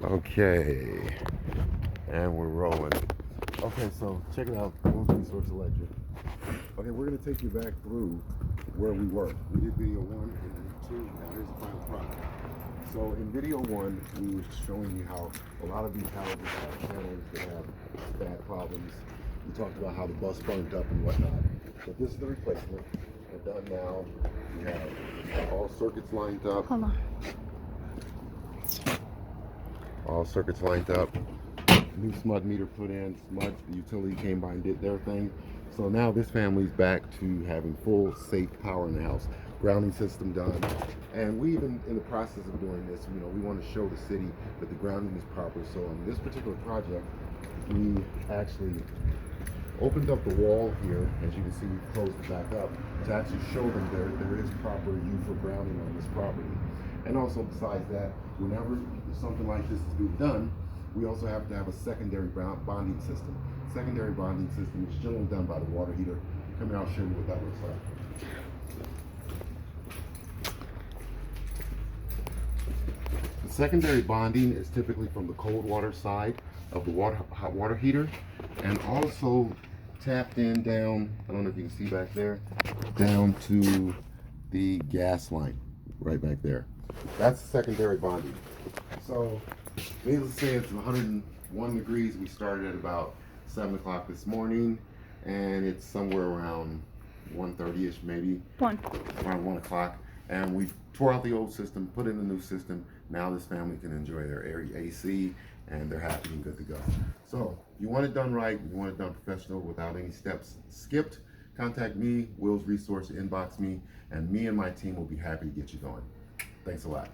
Okay, and we're rolling. Okay, so check it out, Wills Resource Electric. Okay, we're gonna take you back through where we were. We did video 1 and video 2, now here's the final product. So in video 1, we were showing you how a lot of these houses have channels that have bad problems. We talked about how the bus burnt up and whatnot. But this is the replacement. We're done now. We have all circuits lined up. Hold on. All circuits lined up. New SMUD meter put in. SMUD, the utility came by and did their thing. So now this family's back to having full safe power in the house. Grounding system done. And we even in the process of doing this, you know, we want to show the city that the grounding is proper. So on this particular project, we actually opened up the wall here. As you can see, we closed it back up to actually show them there is proper use for grounding on this property. And also besides that, whenever something like this is being done, we also have to have a secondary bonding system. Secondary bonding system is generally done by the water heater. Come here, I'll show you what that looks like. The secondary bonding is typically from the cold water side of the hot water heater, and also tapped in down, I don't know if you can see back there, down to the gas line right back there. That's the secondary bonding. So needless to say, it's 101 degrees. We started at about 7 o'clock this morning, and it's somewhere around 1:30ish maybe. Around 1 o'clock. And we tore out the old system, put in the new system. Now this family can enjoy their AC, and they're happy and good to go. So you want it done right, you want it done professional without any steps skipped, contact me, Wills Resource, inbox me, and me and my team will be happy to get you going. Thanks a lot.